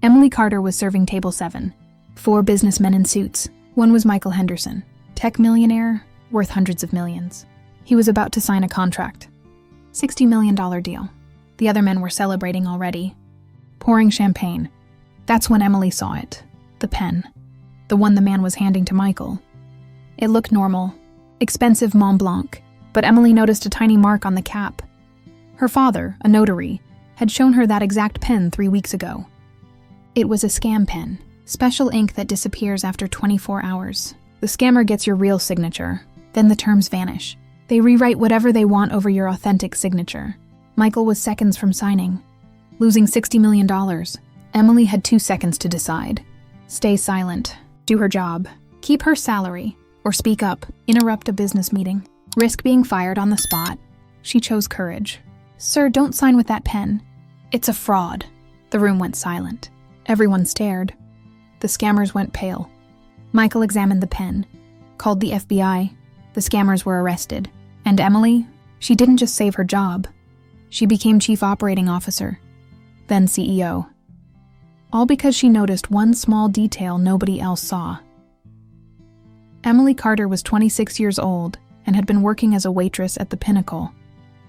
Emily Carter was serving table 7. 4 businessmen in suits. One was Michael Henderson, tech millionaire, worth hundreds of millions. He was about to sign a contract. $60 million deal. The other men were celebrating already, pouring champagne. That's when Emily saw it. The pen. The one the man was handing to Michael. It looked normal. Expensive Mont Blanc. But Emily noticed a tiny mark on the cap. Her father, a notary, had shown her that exact pen 3 weeks ago. It was a scam pen. Special ink that disappears after 24 hours. The scammer gets your real signature. Then the terms vanish. They rewrite whatever they want over your authentic signature. Michael was seconds from signing. Losing $60 million. Emily had 2 seconds to decide. Stay silent. Do her job. Keep her salary. Or speak up. Interrupt a business meeting. Risk being fired on the spot. She chose courage. Sir, don't sign with that pen. It's a fraud. The room went silent. Everyone stared. The scammers went pale. Michael examined the pen. Called the FBI. The scammers were arrested. And Emily? She didn't just save her job. She became Chief Operating Officer. Then CEO. All because she noticed one small detail nobody else saw. Emily Carter was 26 years old and had been working as a waitress at the Pinnacle,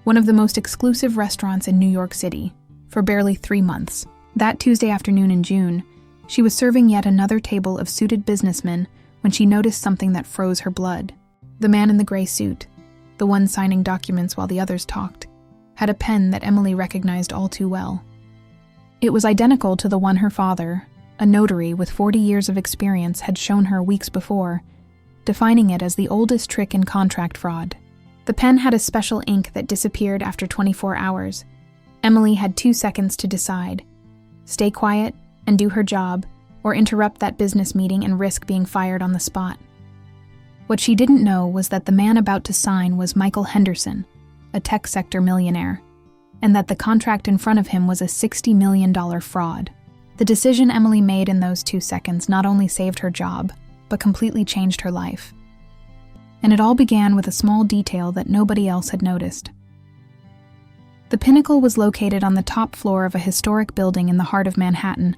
one of the most exclusive restaurants in New York City, for barely 3 months. That Tuesday afternoon in June, she was serving yet another table of suited businessmen when she noticed something that froze her blood. The man in the gray suit, the one signing documents while the others talked, had a pen that Emily recognized all too well. It was identical to the one her father, a notary with 40 years of experience, had shown her weeks before, defining it as the oldest trick in contract fraud. The pen had a special ink that disappeared after 24 hours. Emily had 2 seconds to decide. Stay quiet and do her job, or interrupt that business meeting and risk being fired on the spot. What she didn't know was that the man about to sign was Michael Henderson, a tech sector millionaire, and that the contract in front of him was a $60 million fraud. The decision Emily made in those 2 seconds not only saved her job, but completely changed her life. And it all began with a small detail that nobody else had noticed. The Pinnacle was located on the top floor of a historic building in the heart of Manhattan,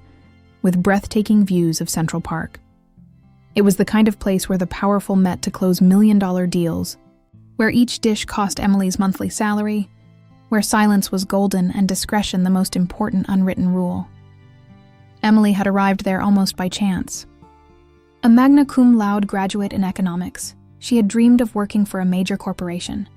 with breathtaking views of Central Park. It was the kind of place where the powerful met to close million-dollar deals, where each dish cost Emily's monthly salary, where silence was golden and discretion the most important unwritten rule. Emily had arrived there almost by chance. A magna cum laude graduate in economics, she had dreamed of working for a major corporation.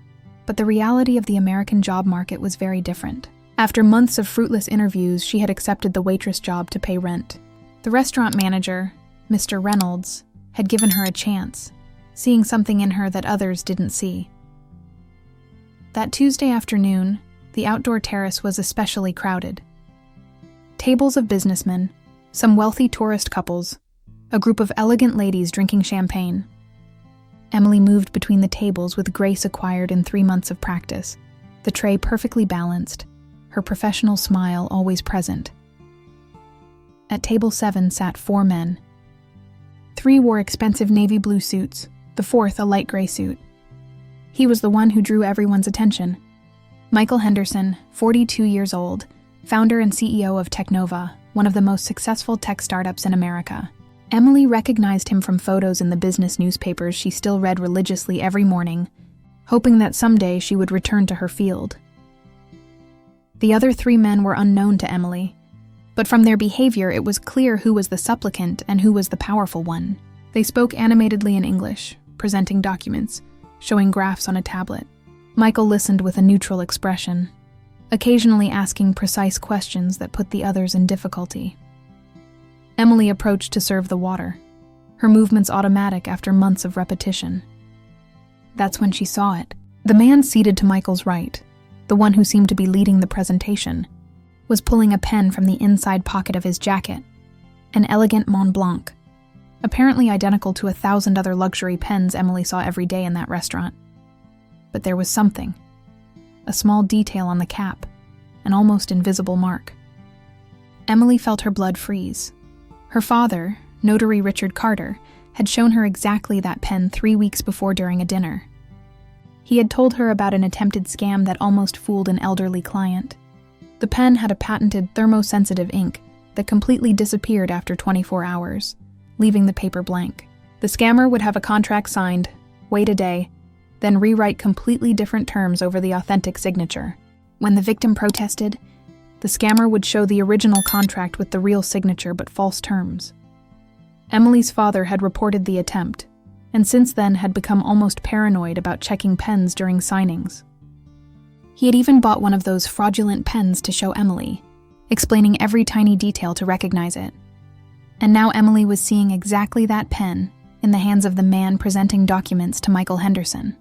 But the reality of the American job market was very different. After months of fruitless interviews, she had accepted the waitress job to pay rent. The restaurant manager, Mr. Reynolds, had given her a chance, seeing something in her that others didn't see. That Tuesday afternoon, the outdoor terrace was especially crowded. Tables of businessmen, some wealthy tourist couples, a group of elegant ladies drinking champagne. Emily moved between the tables with grace acquired in 3 months of practice, the tray perfectly balanced, her professional smile always present. At table 7 sat 4 men. 3 wore expensive navy blue suits, the 4th a light gray suit. He was the one who drew everyone's attention. Michael Henderson, 42 years old, founder and CEO of Technova, one of the most successful tech startups in America. Emily recognized him from photos in the business newspapers she still read religiously every morning, hoping that someday she would return to her field. The other 3 men were unknown to Emily, but from their behavior it was clear who was the supplicant and who was the powerful one. They spoke animatedly in English, presenting documents, showing graphs on a tablet. Michael listened with a neutral expression, occasionally asking precise questions that put the others in difficulty. Emily approached to serve the water, her movements automatic after months of repetition. That's when she saw it. The man seated to Michael's right, the one who seemed to be leading the presentation, was pulling a pen from the inside pocket of his jacket, an elegant Mont Blanc, apparently identical to 1,000 other luxury pens Emily saw every day in that restaurant. But there was something, a small detail on the cap, an almost invisible mark. Emily felt her blood freeze. Her father, notary Richard Carter, had shown her exactly that pen 3 weeks before during a dinner. He had told her about an attempted scam that almost fooled an elderly client. The pen had a patented thermosensitive ink that completely disappeared after 24 hours, leaving the paper blank. The scammer would have a contract signed, wait a day, then rewrite completely different terms over the authentic signature. When the victim protested, the scammer would show the original contract with the real signature but false terms. Emily's father had reported the attempt, and since then had become almost paranoid about checking pens during signings. He had even bought one of those fraudulent pens to show Emily, explaining every tiny detail to recognize it. And now Emily was seeing exactly that pen in the hands of the man presenting documents to Michael Henderson.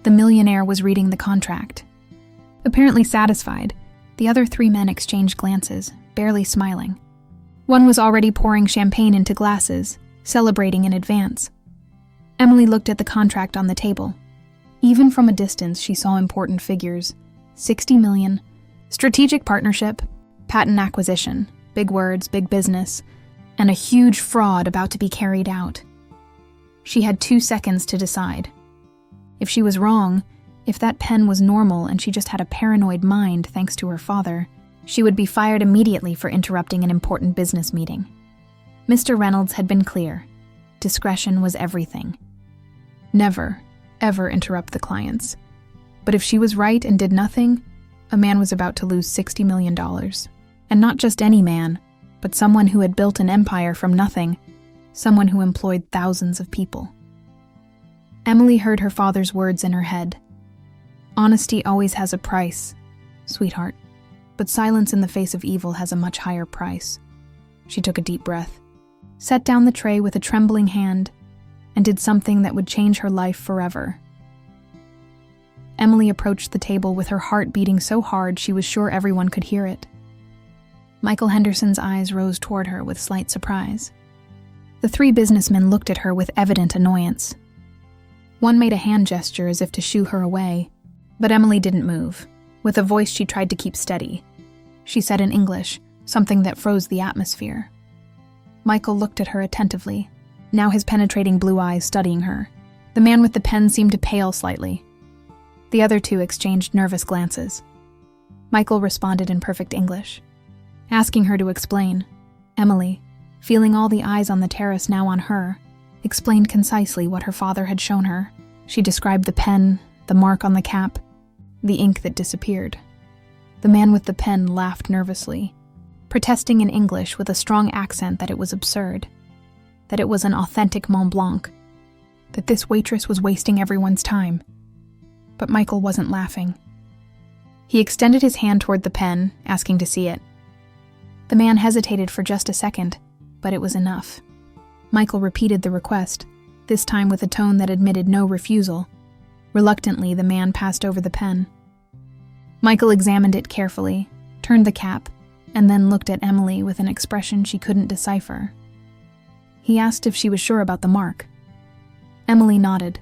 The millionaire was reading the contract. Apparently satisfied, the other 3 men exchanged glances, barely smiling. One was already pouring champagne into glasses, celebrating in advance. Emily looked at the contract on the table. Even from a distance, she saw important figures: 60 million, strategic partnership, patent acquisition, big words, big business, and a huge fraud about to be carried out. She had 2 seconds to decide. If she was wrong, if that pen was normal and she just had a paranoid mind thanks to her father, she would be fired immediately for interrupting an important business meeting. Mr. Reynolds had been clear. Discretion was everything. Never, ever interrupt the clients. But if she was right and did nothing, a man was about to lose $60 million. And not just any man, but someone who had built an empire from nothing, someone who employed thousands of people. Emily heard her father's words in her head. Honesty always has a price, sweetheart, but silence in the face of evil has a much higher price. She took a deep breath, set down the tray with a trembling hand, and did something that would change her life forever. Emily approached the table with her heart beating so hard she was sure everyone could hear it. Michael Henderson's eyes rose toward her with slight surprise. The 3 businessmen looked at her with evident annoyance. One made a hand gesture as if to shoo her away, but Emily didn't move. With a voice she tried to keep steady, she said in English, something that froze the atmosphere. Michael looked at her attentively, now his penetrating blue eyes studying her. The man with the pen seemed to pale slightly. The other 2 exchanged nervous glances. Michael responded in perfect English, asking her to explain. Emily, feeling all the eyes on the terrace now on her, explained concisely what her father had shown her. She described the pen, the mark on the cap, the ink that disappeared. The man with the pen laughed nervously, protesting in English with a strong accent that it was absurd, that it was an authentic Mont Blanc, that this waitress was wasting everyone's time. But Michael wasn't laughing. He extended his hand toward the pen, asking to see it. The man hesitated for just a second, but it was enough. Michael repeated the request, this time with a tone that admitted no refusal. Reluctantly, the man passed over the pen. Michael examined it carefully, turned the cap, and then looked at Emily with an expression she couldn't decipher. He asked if she was sure about the mark. Emily nodded,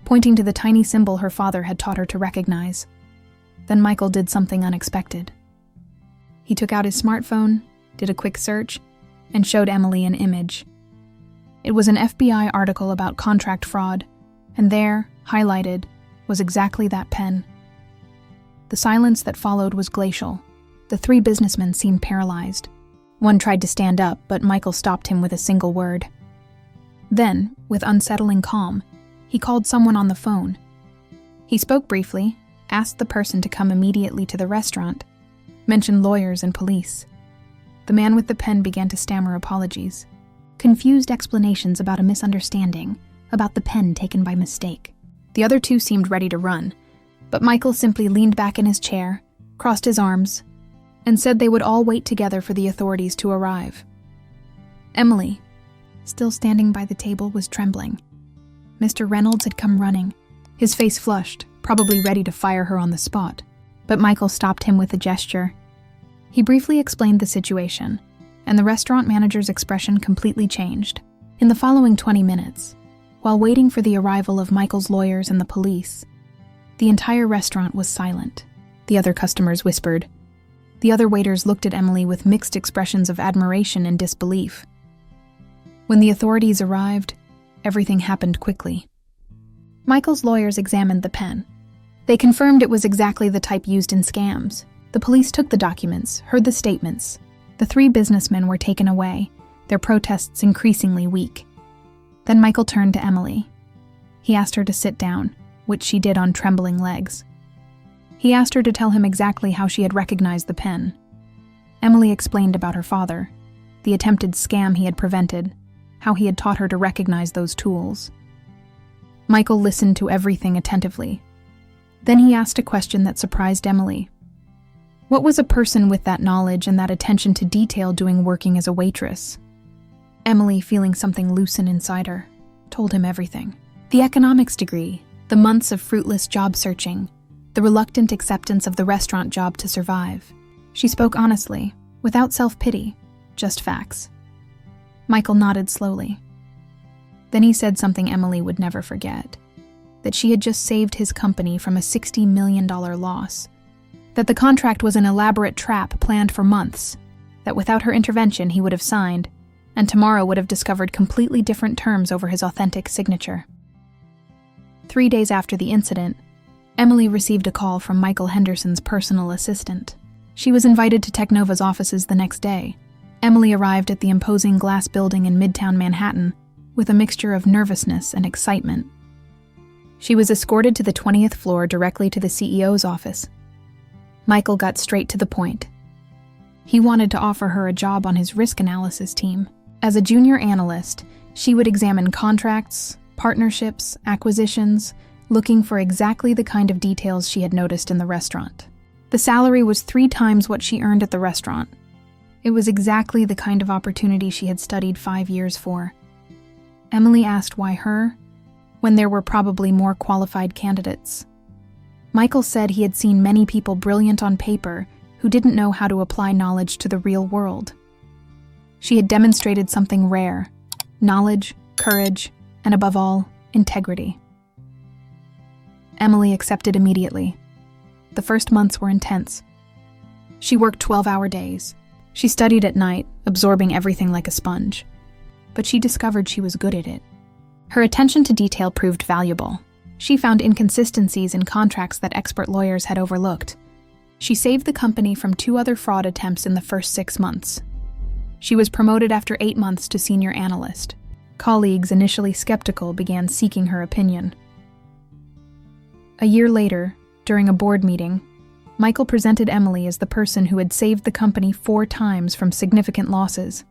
pointing to the tiny symbol her father had taught her to recognize. Then Michael did something unexpected. He took out his smartphone, did a quick search, and showed Emily an image. It was an FBI article about contract fraud, and there, highlighted, was exactly that pen. The silence that followed was glacial. The 3 businessmen seemed paralyzed. One tried to stand up, but Michael stopped him with a single word. Then, with unsettling calm, he called someone on the phone. He spoke briefly, asked the person to come immediately to the restaurant, mentioned lawyers and police. The man with the pen began to stammer apologies, confused explanations about a misunderstanding, about the pen taken by mistake. The other 2 seemed ready to run, but Michael simply leaned back in his chair, crossed his arms, and said they would all wait together for the authorities to arrive. Emily, still standing by the table, was trembling. Mr. Reynolds had come running, his face flushed, probably ready to fire her on the spot, but Michael stopped him with a gesture. He briefly explained the situation, and the restaurant manager's expression completely changed. In the following 20 minutes, while waiting for the arrival of Michael's lawyers and the police, the entire restaurant was silent. The other customers whispered. The other waiters looked at Emily with mixed expressions of admiration and disbelief. When the authorities arrived, everything happened quickly. Michael's lawyers examined the pen. They confirmed it was exactly the type used in scams. The police took the documents, heard the statements, The 3 businessmen were taken away, their protests increasingly weak. Then Michael turned to Emily. He asked her to sit down, which she did on trembling legs. He asked her to tell him exactly how she had recognized the pen. Emily explained about her father, the attempted scam he had prevented, how he had taught her to recognize those tools. Michael listened to everything attentively. Then he asked a question that surprised Emily. What was a person with that knowledge and that attention to detail doing working as a waitress? Emily, feeling something loosen inside her, told him everything. The economics degree, the months of fruitless job searching, the reluctant acceptance of the restaurant job to survive. She spoke honestly, without self-pity, just facts. Michael nodded slowly. Then he said something Emily would never forget, that she had just saved his company from a $60 million loss, that the contract was an elaborate trap planned for months, that without her intervention he would have signed, and tomorrow would have discovered completely different terms over his authentic signature. 3 days after the incident, Emily received a call from Michael Henderson's personal assistant. She was invited to Technova's offices the next day. Emily arrived at the imposing glass building in Midtown Manhattan with a mixture of nervousness and excitement. She was escorted to the 20th floor directly to the CEO's office. Michael got straight to the point. He wanted to offer her a job on his risk analysis team. As a junior analyst, she would examine contracts, partnerships, acquisitions, looking for exactly the kind of details she had noticed in the restaurant. The salary was 3 times what she earned at the restaurant. It was exactly the kind of opportunity she had studied 5 years for. Emily asked why her, when there were probably more qualified candidates. Michael said he had seen many people brilliant on paper who didn't know how to apply knowledge to the real world. She had demonstrated something rare: knowledge, courage, and above all, integrity. Emily accepted immediately. The first months were intense. She worked 12-hour days. She studied at night, absorbing everything like a sponge. But she discovered she was good at it. Her attention to detail proved valuable. She found inconsistencies in contracts that expert lawyers had overlooked. She saved the company from 2 other fraud attempts in the first 6 months. She was promoted after 8 months to senior analyst. Colleagues, initially skeptical, began seeking her opinion. A year later, during a board meeting, Michael presented Emily as the person who had saved the company 4 times from significant losses.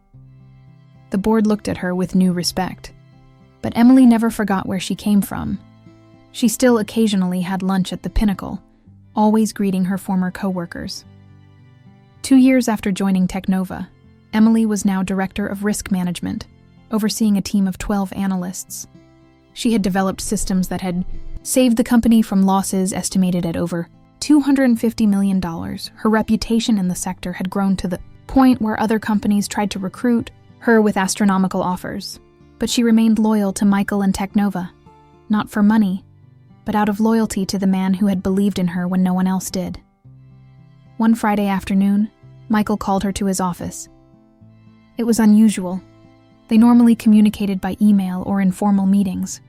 The board looked at her with new respect. But Emily never forgot where she came from. She still occasionally had lunch at the Pinnacle, always greeting her former coworkers. 2 years after joining Technova, Emily was now director of risk management, overseeing a team of 12 analysts. She had developed systems that had saved the company from losses estimated at over $250 million. Her reputation in the sector had grown to the point where other companies tried to recruit her with astronomical offers. But she remained loyal to Michael and Technova, not for money, but out of loyalty to the man who had believed in her when no one else did. One Friday afternoon, Michael called her to his office. It was unusual. They normally communicated by email or informal meetings.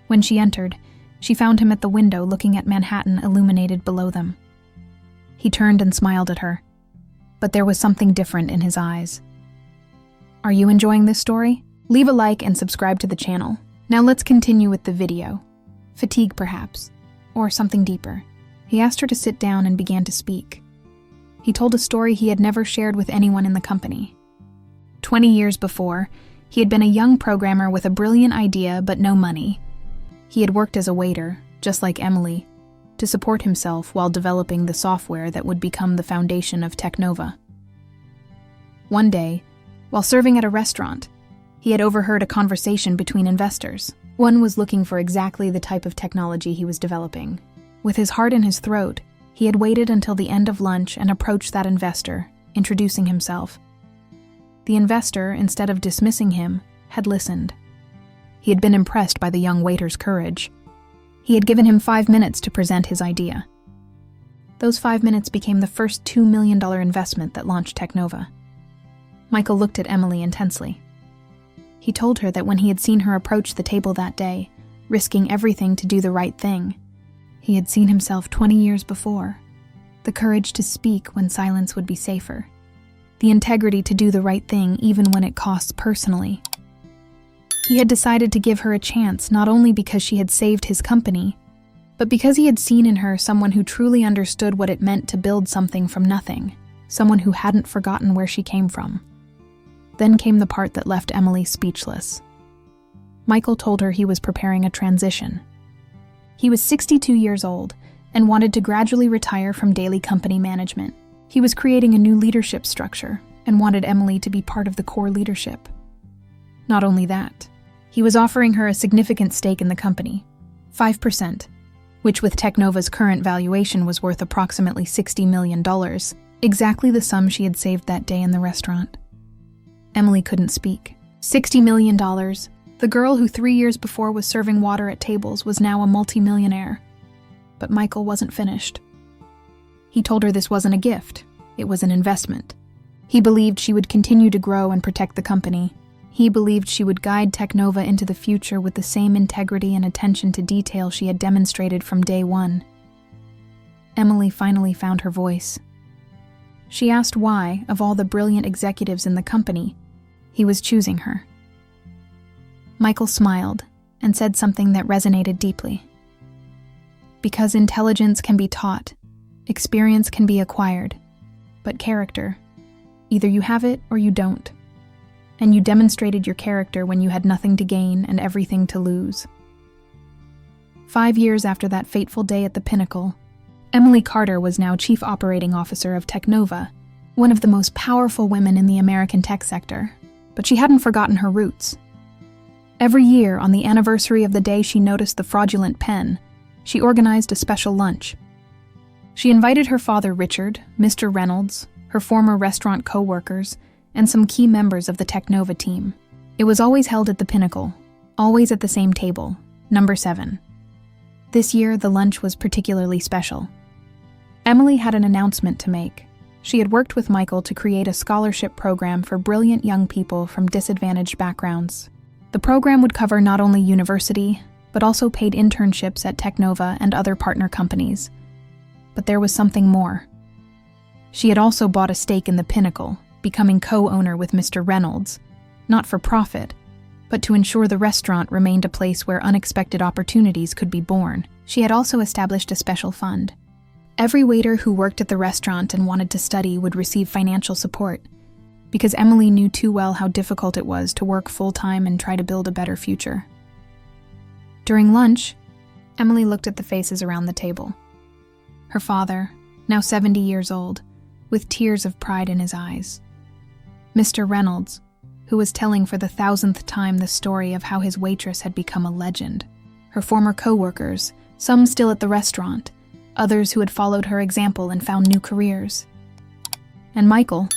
When she entered, she found him at the window looking at Manhattan illuminated below them. He turned and smiled at her, but there was something different in his eyes. Are you enjoying this story? Leave a like and subscribe to the channel. Now let's continue with the video. Fatigue perhaps, or something deeper. He asked her to sit down and began to speak. He told a story he had never shared with anyone in the company. 20 years before, he had been a young programmer with a brilliant idea but no money. He had worked as a waiter, just like Emily, to support himself while developing the software that would become the foundation of Technova. One day, while serving at a restaurant, he had overheard a conversation between investors. One was looking for exactly the type of technology he was developing. With his heart in his throat, he had waited until the end of lunch and approached that investor, introducing himself. The investor, instead of dismissing him, had listened. He had been impressed by the young waiter's courage. He had given him 5 minutes to present his idea. Those 5 minutes became the first $2 million investment that launched Technova. Michael looked at Emily intensely. He told her that when he had seen her approach the table that day, risking everything to do the right thing, he had seen himself 20 years before, the courage to speak when silence would be safer. the integrity to do the right thing even when it costs personally. He had decided to give her a chance not only because she had saved his company, but because he had seen in her someone who truly understood what it meant to build something from nothing, someone who hadn't forgotten where she came from. Then came the part that left Emily speechless. Michael told her he was preparing a transition. He was 62 years old and wanted to gradually retire from daily company management. He was creating a new leadership structure and wanted Emily to be part of the core leadership. Not only that, he was offering her a significant stake in the company, 5%, which with Technova's current valuation was worth approximately $60 million, exactly the sum she had saved that day in the restaurant. Emily couldn't speak. $60 million. The girl who 3 years before was serving water at tables was now a multimillionaire. But Michael wasn't finished. He told her this wasn't a gift, it was an investment. He believed she would continue to grow and protect the company. He believed she would guide Technova into the future with the same integrity and attention to detail she had demonstrated from day one. Emily finally found her voice. She asked why, of all the brilliant executives in the company, he was choosing her. Michael smiled and said something that resonated deeply. Because intelligence can be taught, experience can be acquired, but character, either you have it or you don't. And you demonstrated your character when you had nothing to gain and everything to lose. 5 years after that fateful day at the Pinnacle, Emily Carter was now Chief Operating Officer of Technova, one of the most powerful women in the American tech sector, but she hadn't forgotten her roots. Every year, on the anniversary of the day she noticed the fraudulent pen, she organized a special lunch. She invited her father Richard, Mr. Reynolds, her former restaurant co-workers, and some key members of the Technova team. It was always held at the Pinnacle, always at the same table, number 7. This year, the lunch was particularly special. Emily had an announcement to make. She had worked with Michael to create a scholarship program for brilliant young people from disadvantaged backgrounds. The program would cover not only university, but also paid internships at Technova and other partner companies. But there was something more. She had also bought a stake in the Pinnacle, becoming co-owner with Mr. Reynolds, not for profit, but to ensure the restaurant remained a place where unexpected opportunities could be born. She had also established a special fund. Every waiter who worked at the restaurant and wanted to study would receive financial support, because Emily knew too well how difficult it was to work full-time and try to build a better future. During lunch, Emily looked at the faces around the table. Her father, now 70 years old, with tears of pride in his eyes. Mr. Reynolds, who was telling for the 1,000th time the story of how his waitress had become a legend. Her former co-workers, some still at the restaurant, others who had followed her example and found new careers. And Michael,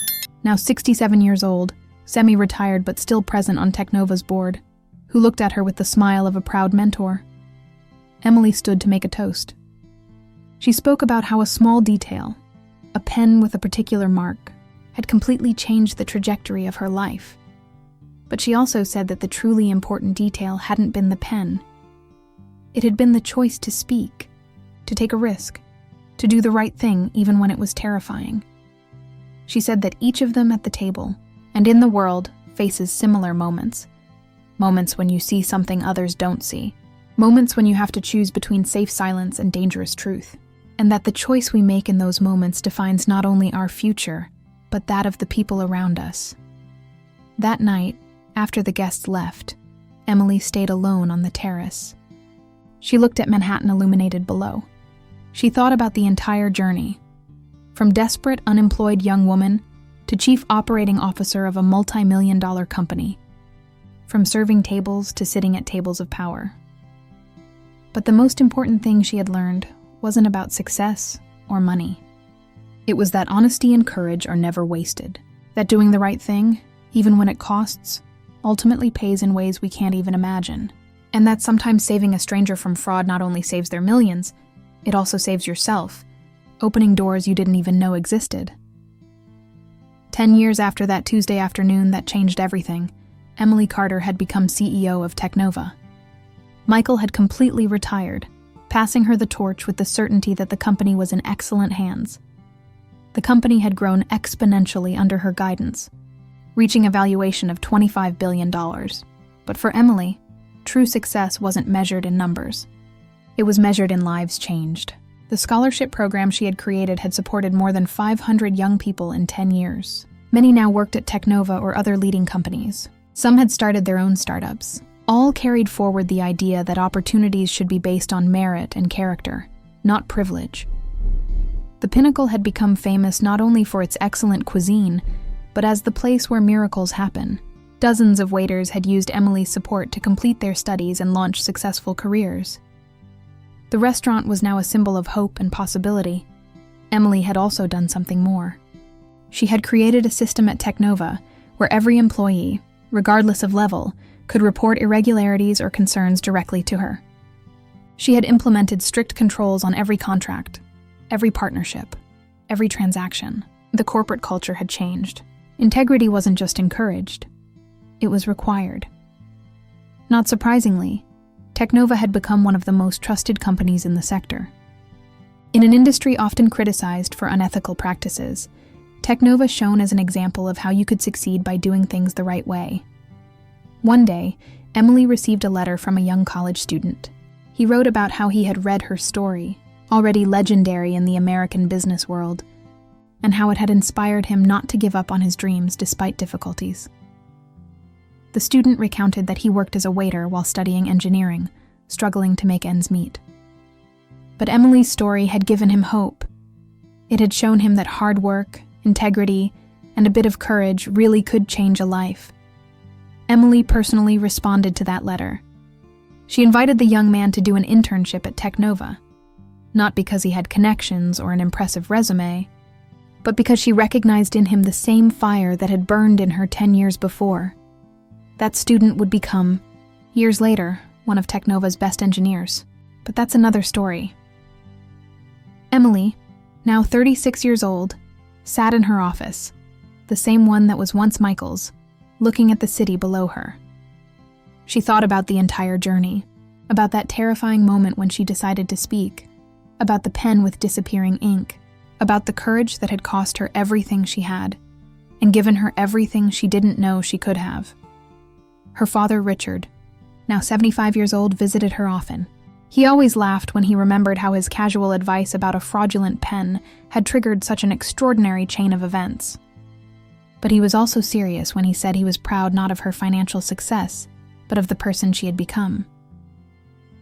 now 67 years old, semi-retired but still present on Technova's board, who looked at her with the smile of a proud mentor. Emily stood to make a toast. She spoke about how a small detail, a pen with a particular mark, had completely changed the trajectory of her life. But she also said that the truly important detail hadn't been the pen. It had been the choice to speak, to take a risk, to do the right thing even when it was terrifying. She said that each of them at the table, and in the world, faces similar moments. Moments when you see something others don't see. Moments when you have to choose between safe silence and dangerous truth. And that the choice we make in those moments defines not only our future, but that of the people around us. That night, after the guests left, Emily stayed alone on the terrace. She looked at Manhattan illuminated below. She thought about the entire journey. From desperate, unemployed young woman to chief operating officer of a multi-million-dollar company. From serving tables to sitting at tables of power. But the most important thing she had learned wasn't about success or money. It was that honesty and courage are never wasted. That doing the right thing, even when it costs, ultimately pays in ways we can't even imagine. And that sometimes saving a stranger from fraud not only saves their millions, it also saves yourself, opening doors you didn't even know existed. 10 years after that Tuesday afternoon that changed everything, Emily Carter had become CEO of Technova. Michael had completely retired, passing her the torch with the certainty that the company was in excellent hands. The company had grown exponentially under her guidance, reaching a valuation of $25 billion. But for Emily, true success wasn't measured in numbers. It was measured in lives changed. The scholarship program she had created had supported more than 500 young people in 10 years. Many now worked at Technova or other leading companies. Some had started their own startups. All carried forward the idea that opportunities should be based on merit and character, not privilege. The Pinnacle had become famous not only for its excellent cuisine, but as the place where miracles happen. Dozens of waiters had used Emily's support to complete their studies and launch successful careers. The restaurant was now a symbol of hope and possibility. Emily had also done something more. She had created a system at Technova where every employee, regardless of level, could report irregularities or concerns directly to her. She had implemented strict controls on every contract, every partnership, every transaction. The corporate culture had changed. Integrity wasn't just encouraged, it was required. Not surprisingly, Technova had become one of the most trusted companies in the sector. In an industry often criticized for unethical practices, Technova shone as an example of how you could succeed by doing things the right way. One day, Emily received a letter from a young college student. He wrote about how he had read her story, already legendary in the American business world, and how it had inspired him not to give up on his dreams despite difficulties. The student recounted that he worked as a waiter while studying engineering, struggling to make ends meet. But Emily's story had given him hope. It had shown him that hard work, integrity, and a bit of courage really could change a life. Emily personally responded to that letter. She invited the young man to do an internship at Technova, not because he had connections or an impressive resume, but because she recognized in him the same fire that had burned in her 10 years before. That student would become, years later, one of Technova's best engineers. But that's another story. Emily, now 36 years old, sat in her office, the same one that was once Michael's, looking at the city below her. She thought about the entire journey, about that terrifying moment when she decided to speak, about the pen with disappearing ink, about the courage that had cost her everything she had, and given her everything she didn't know she could have. Her father, Richard, now 75 years old, visited her often. He always laughed when he remembered how his casual advice about a fraudulent pen had triggered such an extraordinary chain of events. But he was also serious when he said he was proud not of her financial success, but of the person she had become.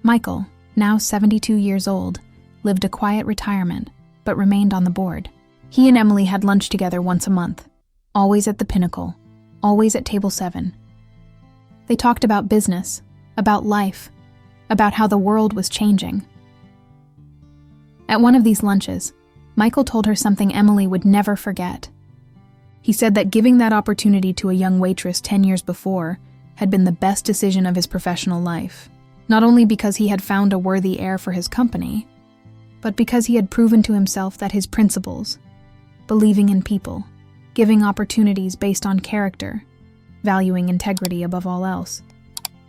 Michael, now 72 years old, lived a quiet retirement, but remained on the board. He and Emily had lunch together once a month, always at the Pinnacle, always at table 7. They talked about business, about life, about how the world was changing. At one of these lunches, Michael told her something Emily would never forget. He said that giving that opportunity to a young waitress 10 years before had been the best decision of his professional life, not only because he had found a worthy heir for his company, but because he had proven to himself that his principles, believing in people, giving opportunities based on character, valuing integrity above all else,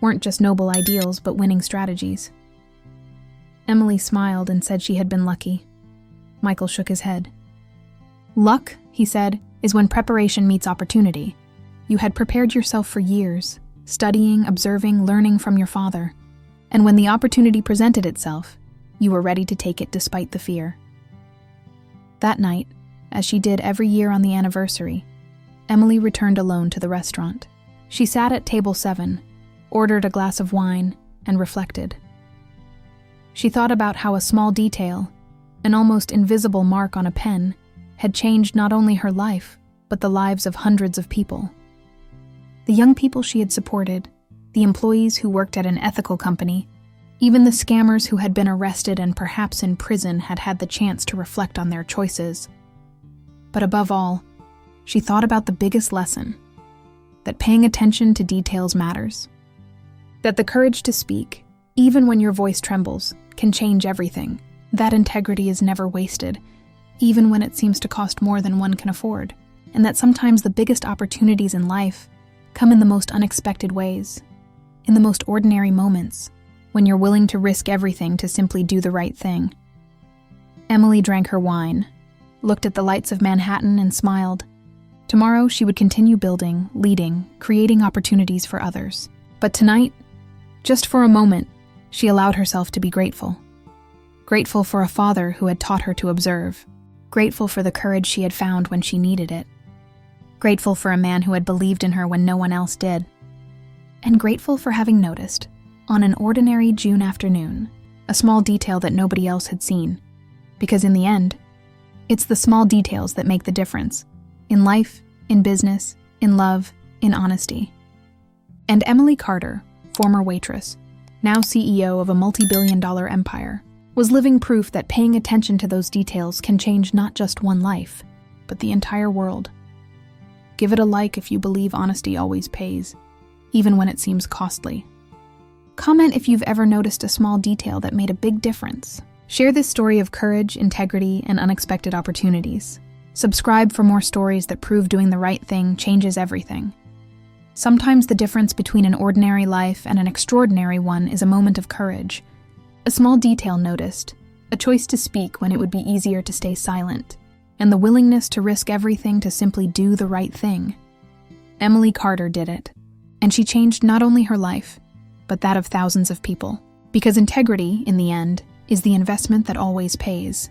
weren't just noble ideals but winning strategies. Emily smiled and said she had been lucky. Michael shook his head. Luck, he said, is when preparation meets opportunity. You had prepared yourself for years, studying, observing, learning from your father, and when the opportunity presented itself, you were ready to take it despite the fear. That night, as she did every year on the anniversary, Emily returned alone to the restaurant. She sat at table 7, ordered a glass of wine, and reflected. She thought about how a small detail, an almost invisible mark on a pen, had changed not only her life, but the lives of hundreds of people. The young people she had supported, the employees who worked at an ethical company, even the scammers who had been arrested and perhaps in prison had had the chance to reflect on their choices. But above all, she thought about the biggest lesson, that paying attention to details matters. That the courage to speak, even when your voice trembles, can change everything. That integrity is never wasted, even when it seems to cost more than one can afford. And that sometimes the biggest opportunities in life come in the most unexpected ways, in the most ordinary moments, when you're willing to risk everything to simply do the right thing. Emily drank her wine, looked at the lights of Manhattan and smiled. Tomorrow, she would continue building, leading, creating opportunities for others. But tonight, just for a moment, she allowed herself to be grateful. Grateful for a father who had taught her to observe. Grateful for the courage she had found when she needed it. Grateful for a man who had believed in her when no one else did. And grateful for having noticed, on an ordinary June afternoon, a small detail that nobody else had seen. Because in the end, it's the small details that make the difference. In life, in business, in love, in honesty. And Emily Carter, former waitress, now CEO of a multi-billion-dollar empire, was living proof that paying attention to those details can change not just one life, but the entire world. Give it a like if you believe honesty always pays, even when it seems costly. Comment if you've ever noticed a small detail that made a big difference. Share this story of courage, integrity, and unexpected opportunities. Subscribe for more stories that prove doing the right thing changes everything. Sometimes the difference between an ordinary life and an extraordinary one is a moment of courage. A small detail noticed, a choice to speak when it would be easier to stay silent, and the willingness to risk everything to simply do the right thing. Emily Carter did it, and she changed not only her life, but that of thousands of people. Because integrity, in the end, is the investment that always pays.